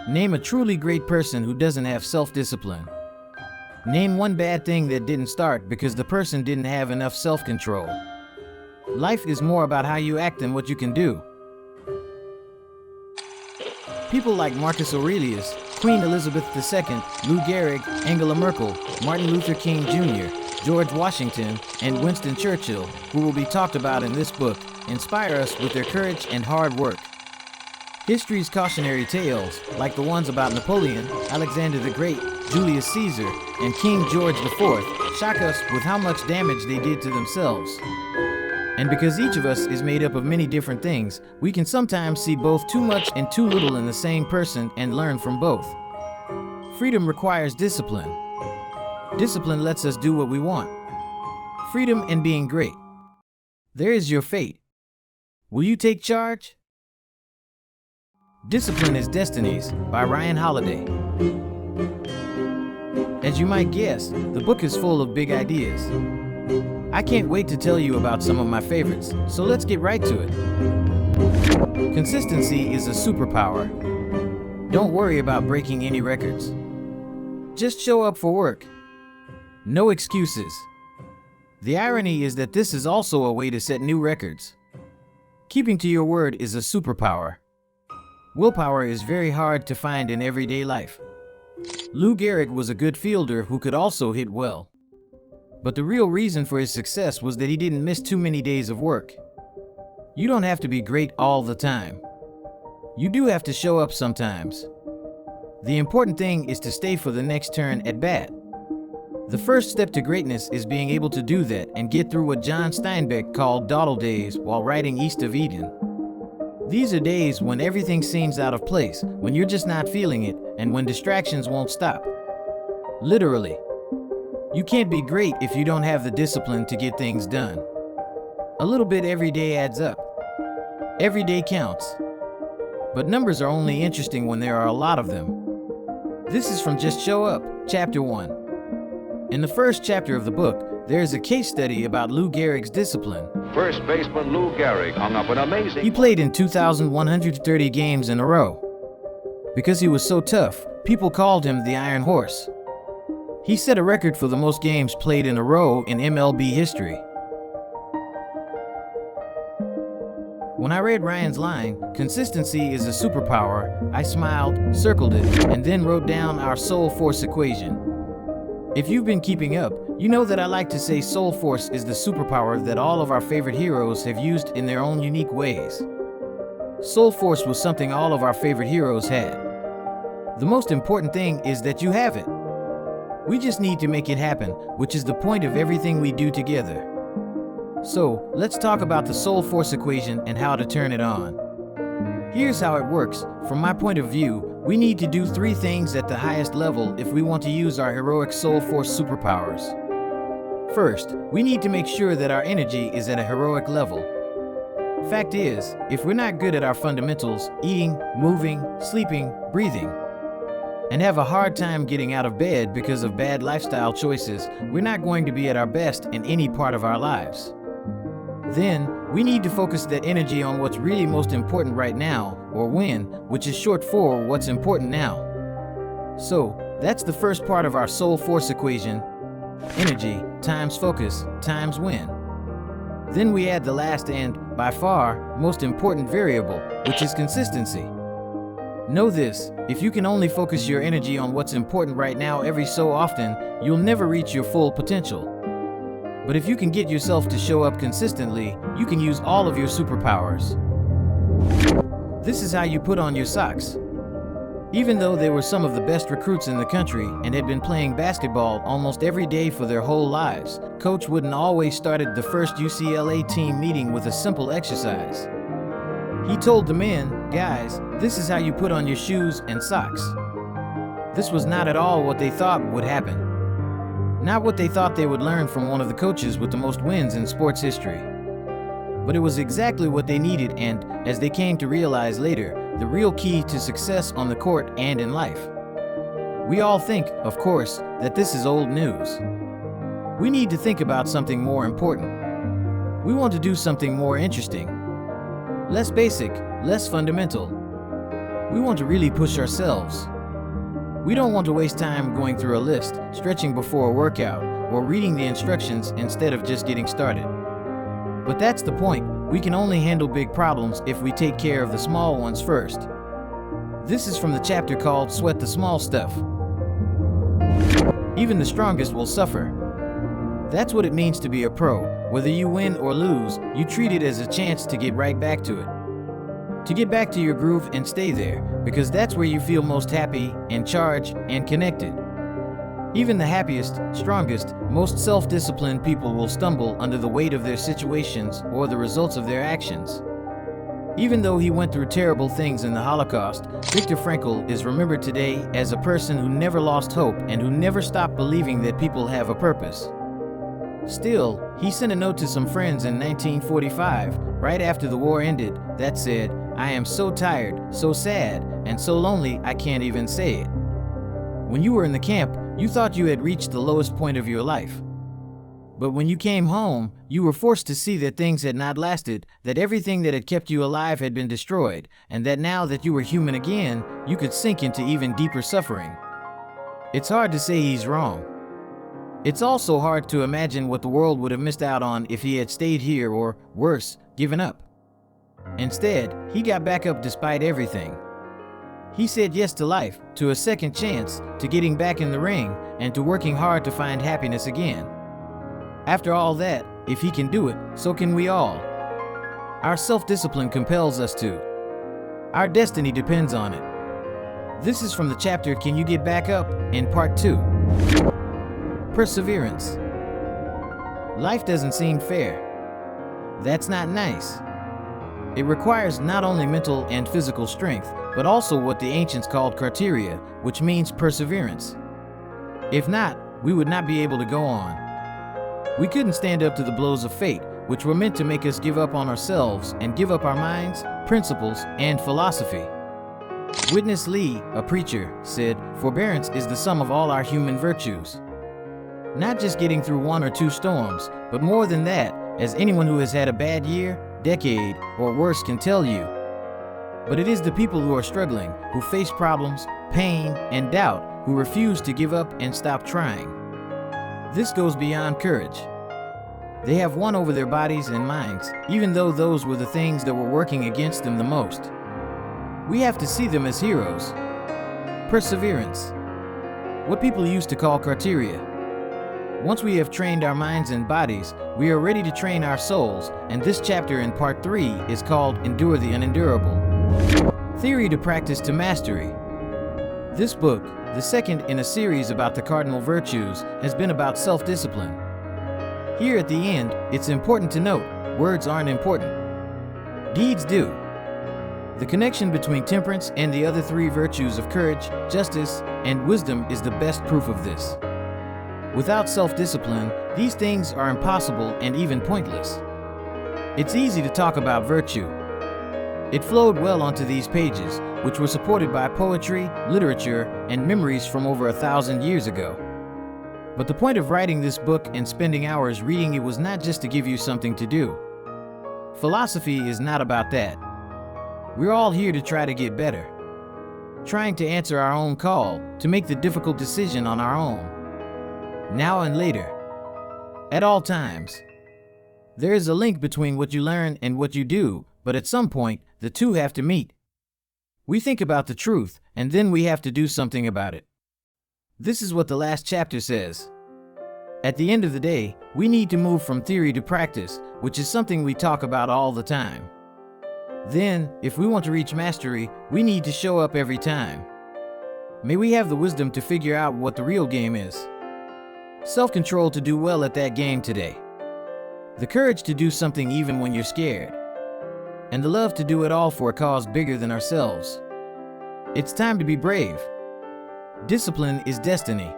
Name a truly great person who doesn't have self-discipline. Name one bad thing that didn't start because the person didn't have enough self-control. Life is more about how you act than what you can do. People like Marcus Aurelius, Queen Elizabeth II, Lou Gehrig, Angela Merkel, Martin Luther King Jr., George Washington, and Winston Churchill, who will be talked about in this book, inspire us with their courage and hard work. History's cautionary tales, like the ones about Napoleon, Alexander the Great, Julius Caesar, and King George IV, shock us with how much damage they did to themselves. And because each of us is made up of many different things, we can sometimes see both too much and too little in the same person and learn from both. Freedom requires discipline. Discipline lets us do what we want. Freedom and being great. There is your fate. Will you take charge? Discipline is Destinies by Ryan Holiday. As you might guess, the book is full of big ideas. I can't wait to tell you about some of my favorites, so let's get right to it. Consistency is a superpower. Don't worry about breaking any records. Just show up for work. No excuses. The irony is that this is also a way to set new records. Keeping to your word is a superpower. Willpower is very hard to find in everyday life. Lou Gehrig was a good fielder who could also hit well. But the real reason for his success was that he didn't miss too many days of work. You don't have to be great all the time. You do have to show up sometimes. The important thing is to stay for the next turn at bat. The first step to greatness is being able to do that and get through what John Steinbeck called dawdle days while writing East of Eden. These are days when everything seems out of place, when you're just not feeling it, and when distractions won't stop. Literally. You can't be great if you don't have the discipline to get things done. A little bit every day adds up. Every day counts. But numbers are only interesting when there are a lot of them. This is from Just Show Up, Chapter 1. In the first chapter of the book, there is a case study about Lou Gehrig's discipline. First baseman Lou Gehrig hung up an amazing... He played in 2,130 games in a row. Because he was so tough, people called him the Iron Horse. He set a record for the most games played in a row in MLB history. When I read Ryan's line, "Consistency is a superpower," I smiled, circled it, and then wrote down our soul force equation. If you've been keeping up, you know that I like to say soul force is the superpower that all of our favorite heroes have used in their own unique ways. Soul force was something all of our favorite heroes had. The most important thing is that you have it. We just need to make it happen, which is the point of everything we do together. So, let's talk about the soul force equation and how to turn it on. Here's how it works. From my point of view, we need to do 3 things at the highest level if we want to use our heroic soul force superpowers. First, we need to make sure that our energy is at a heroic level. Fact is, if we're not good at our fundamentals, eating, moving, sleeping, breathing, and have a hard time getting out of bed because of bad lifestyle choices, we're not going to be at our best in any part of our lives. Then, we need to focus that energy on what's really most important right now, or WIN, which is short for what's important now. So, that's the first part of our soul force equation: energy times focus times WIN. Then we add the last and, by far, most important variable, which is consistency. Know this: if you can only focus your energy on what's important right now every so often, you'll never reach your full potential. But if you can get yourself to show up consistently, you can use all of your superpowers. This is how you put on your socks. Even though they were some of the best recruits in the country and had been playing basketball almost every day for their whole lives, Coach Wooden always started the first UCLA team meeting with a simple exercise. He told the men, "Guys, this is how you put on your shoes and socks." This was not at all what they thought would happen. Not what they thought they would learn from one of the coaches with the most wins in sports history. But it was exactly what they needed and, as they came to realize later, the real key to success on the court and in life. We all think, of course, that this is old news. We need to think about something more important. We want to do something more interesting. Less basic, less fundamental. We want to really push ourselves. We don't want to waste time going through a list, stretching before a workout, or reading the instructions instead of just getting started. But that's the point. We can only handle big problems if we take care of the small ones first. This is from the chapter called Sweat the Small Stuff. Even the strongest will suffer. That's what it means to be a pro. Whether you win or lose, you treat it as a chance to get right back to it. To get back to your groove and stay there, because that's where you feel most happy, in charge, and connected. Even the happiest, strongest, most self-disciplined people will stumble under the weight of their situations or the results of their actions. Even though he went through terrible things in the Holocaust, Viktor Frankl is remembered today as a person who never lost hope and who never stopped believing that people have a purpose. Still, he sent a note to some friends in 1945, right after the war ended, that said, "I am so tired, so sad, and so lonely I can't even say it." When you were in the camp, you thought you had reached the lowest point of your life. But when you came home, you were forced to see that things had not lasted, that everything that had kept you alive had been destroyed, and that now that you were human again, you could sink into even deeper suffering. It's hard to say he's wrong. It's also hard to imagine what the world would have missed out on if he had stayed here or, worse, given up. Instead, he got back up despite everything. He said yes to life, to a second chance, to getting back in the ring, and to working hard to find happiness again. After all that, if he can do it, so can we all. Our self-discipline compels us to. Our destiny depends on it. This is from the chapter Can You Get Back Up? In Part 2. Perseverance. Life doesn't seem fair. That's not nice. It requires not only mental and physical strength, but also what the ancients called karteria, which means perseverance. If not, we would not be able to go on. We couldn't stand up to the blows of fate, which were meant to make us give up on ourselves and give up our minds, principles, and philosophy. Witness Lee, a preacher, said, "Forbearance is the sum of all our human virtues." Not just getting through one or two storms, but more than that, as anyone who has had a bad year, decade, or worse can tell you. But it is the people who are struggling, who face problems, pain, and doubt, who refuse to give up and stop trying. This goes beyond courage. They have won over their bodies and minds, even though those were the things that were working against them the most. We have to see them as heroes. Perseverance. What people used to call karteria. Once we have trained our minds and bodies, we are ready to train our souls, and this chapter in Part 3 is called Endure the Unendurable. Theory to Practice to Mastery. This book, the second in a series about the cardinal virtues, has been about self-discipline. Here at the end, it's important to note, words aren't important. Deeds do. The connection between temperance and the other three virtues of courage, justice, and wisdom is the best proof of this. Without self-discipline, these things are impossible and even pointless. It's easy to talk about virtue. It flowed well onto these pages, which were supported by poetry, literature, and memories from over 1,000 years ago. But the point of writing this book and spending hours reading it was not just to give you something to do. Philosophy is not about that. We're all here to try to get better, trying to answer our own call, to make the difficult decision on our own. Now and later. At all times. There is a link between what you learn and what you do, but at some point, the two have to meet. We think about the truth, and then we have to do something about it. This is what the last chapter says. At the end of the day, we need to move from theory to practice, which is something we talk about all the time. Then, if we want to reach mastery, we need to show up every time. May we have the wisdom to figure out what the real game is. Self-control to do well at that game today. The courage to do something even when you're scared. And the love to do it all for a cause bigger than ourselves. It's time to be brave. Discipline is destiny.